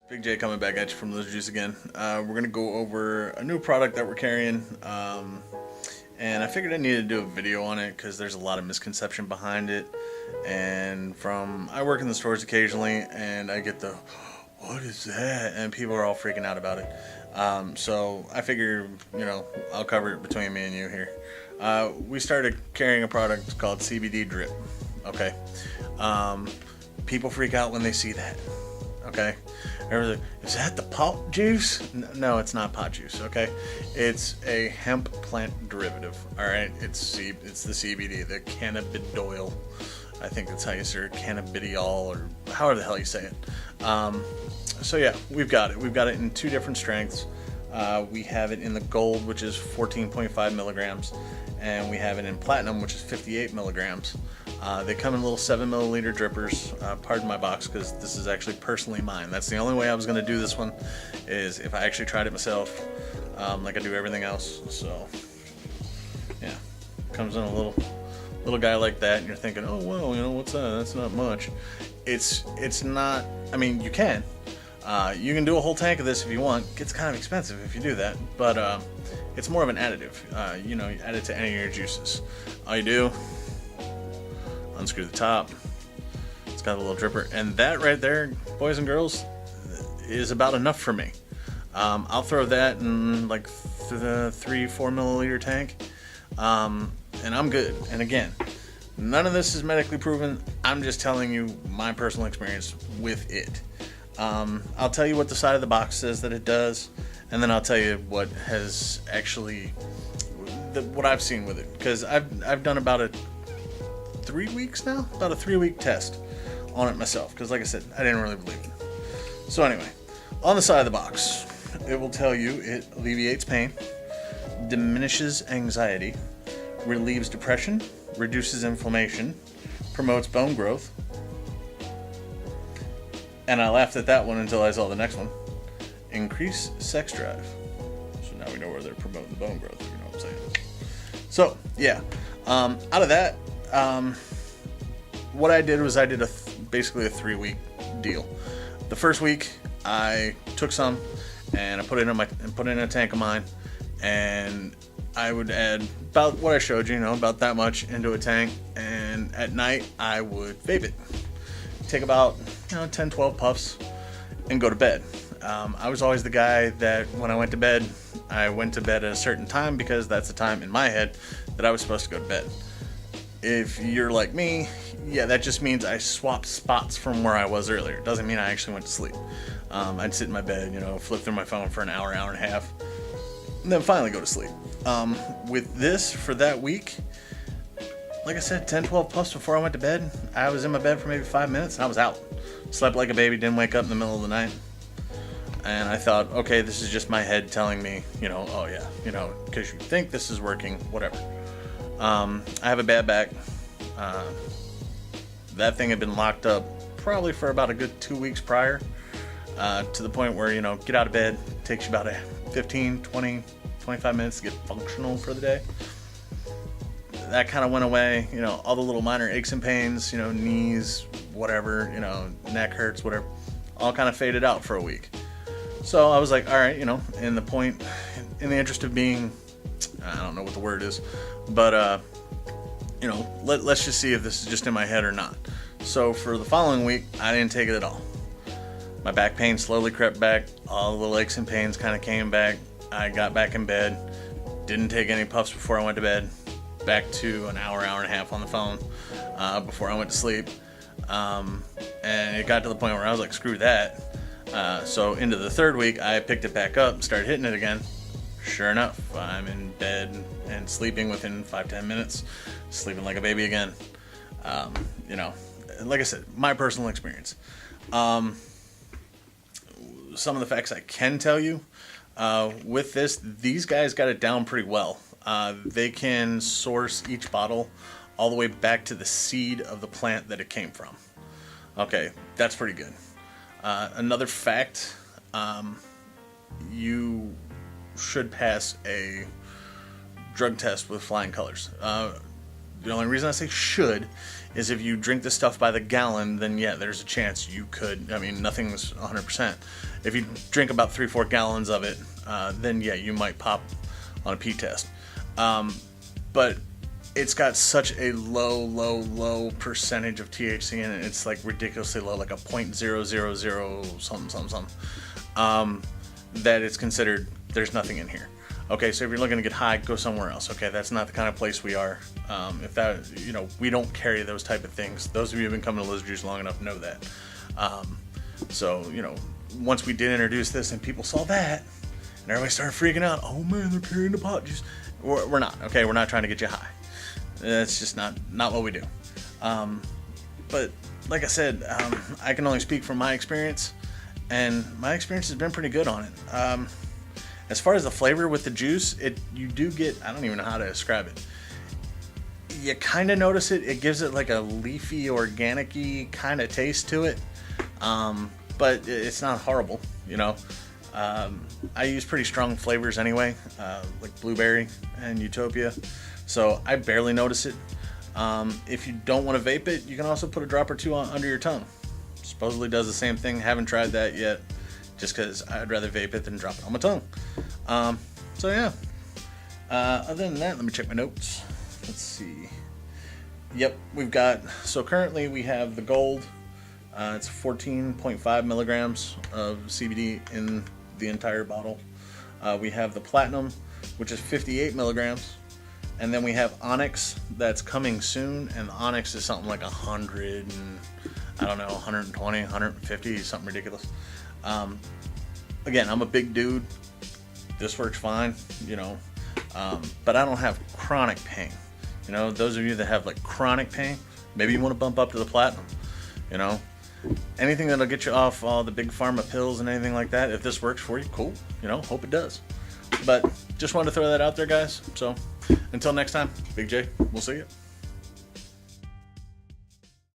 Big J coming back at you from Those Juice again. We're going to go over a new product that we're carrying. And I figured I needed to do a video on it because there's a lot of misconception behind it. And I work in the stores occasionally and I get the, what is that? And people are all freaking out about it. So I figure, I'll cover it between me and you here. We started carrying a product called CBD Drip. Okay. People freak out when they see that. Okay. Everyone's like, is that the pot juice? No, it's not pot juice. Okay. It's a hemp plant derivative. All right. It's the CBD, the cannabidiol. I think that's how you say it, cannabidiol, or however the hell you say it. So yeah, we've got it. We've got it in two different strengths. We have it in the gold, which is 14.5 milligrams, and we have it in platinum, which is 58 milligrams. They come in little 7 milliliter drippers. Pardon my box, because this is actually personally mine. That's the only way I was going to do this one, is if I actually tried it myself, like I do everything else. So yeah, comes in a little guy like that, and you're thinking, oh well, what's that? That's not much. It's not. I mean, you can do a whole tank of this if you want. It gets kind of expensive if you do that, but it's more of an additive. You add it to any of your juices. All you do, unscrew the top. It's got a little dripper, and that right there, boys and girls, is about enough for me. I'll throw that in like the 3-4 milliliter tank, and I'm good. And again, none of this is medically proven. I'm just telling you my personal experience with it. I'll tell you what the side of the box says that it does, and then I'll tell you what has actually what I've seen with it, because I've done about a 3-week test on it myself, because like I said, I didn't really believe it. So anyway, on the side of the box, it will tell you it alleviates pain, diminishes anxiety, relieves depression, reduces inflammation, promotes bone growth. And I laughed at that one until I saw the next one. Increase sex drive. So now we know where they're promoting the bone growth, you know what I'm saying. So, yeah. Out of that, what I did was I did basically a 3-week deal. The first week, I took some and I put it in a tank of mine, and I would add about what I showed you, about that much into a tank, and at night I would vape it. Take about 10-12 puffs and go to bed. I was always the guy that when I went to bed at a certain time, because that's the time in my head that I was supposed to go to bed. If you're like me, yeah, that just means I swapped spots from where I was earlier. It doesn't mean I actually went to sleep. I'd sit in my bed, flip through my phone for an hour and a half, and then finally go to sleep. With this, for that week, like I said, 10-12 puffs before I went to bed. I was in my bed for maybe 5 minutes and I was out. Slept like a baby, didn't wake up in the middle of the night. And I thought, okay, this is just my head telling me, oh yeah, because you think this is working, whatever. I have a bad back. That thing had been locked up probably for about a good 2 weeks prior, to the point where, get out of bed, takes you about 15, 20, 25 minutes to get functional for the day. That kind of went away, all the little minor aches and pains, knees, whatever, neck hurts, whatever, all kind of faded out for a week. So I was like, all right, in the interest of being, I don't know what the word is, but, let's just see if this is just in my head or not. So for the following week, I didn't take it at all. My back pain slowly crept back, all the little aches and pains kind of came back. I got back in bed, didn't take any puffs before I went to bed. Back to an hour and a half on the phone before I went to sleep, and it got to the point where I was like, screw that. So into the third week, I picked it back up and started hitting it again. Sure enough, I'm in bed and sleeping within 5-10 minutes, sleeping like a baby again. Like I said, my personal experience. Some of the facts I can tell you with this, these guys got it down pretty well. They can source each bottle all the way back to the seed of the plant that it came from. Okay, that's pretty good. Another fact, you should pass a drug test with flying colors. The only reason I say should is if you drink this stuff by the gallon, then yeah, there's a chance you could. I mean, nothing's 100%. If you drink about 3-4 gallons of it, then yeah, you might pop on a pee test. But it's got such a low percentage of THC in it. It's like ridiculously low, like a 0.000 something, that it's considered there's nothing in here. Okay, so if you're looking to get high, go somewhere else. Okay, that's not the kind of place we are. If that, we don't carry those type of things. Those of you who have been coming to Lizard Juice long enough know that. So, once we did introduce this and people saw that, and everybody started freaking out, oh man, they're carrying the pot juice. We're not, okay? We're not trying to get you high. That's just not what we do. But like I said, I can only speak from my experience, and my experience has been pretty good on it. As far as the flavor with the juice, you do get, I don't even know how to describe it. You kind of notice it. It gives it like a leafy, organic-y kind of taste to it. But it's not horrible, I use pretty strong flavors anyway, like blueberry and utopia. So I barely notice it. If you don't want to vape it, you can also put a drop or two under your tongue. Supposedly does the same thing. Haven't tried that yet, just because I'd rather vape it than drop it on my tongue. So yeah. Other than that, let me check my notes. Let's see. Yep, so currently we have the gold. It's 14.5 milligrams of CBD in the entire bottle. We have the platinum, which is 58 milligrams. And then we have onyx that's coming soon, and the onyx is something like 100 and, 120, 150, something ridiculous. Again, I'm a big dude. This works fine, but I don't have chronic pain. Those of you that have like chronic pain, maybe you want to bump up to the platinum. Anything that'll get you off all the big pharma pills and anything like that. If this works for you, cool. Hope it does. But just wanted to throw that out there, guys. So until next time, Big J, we'll see you.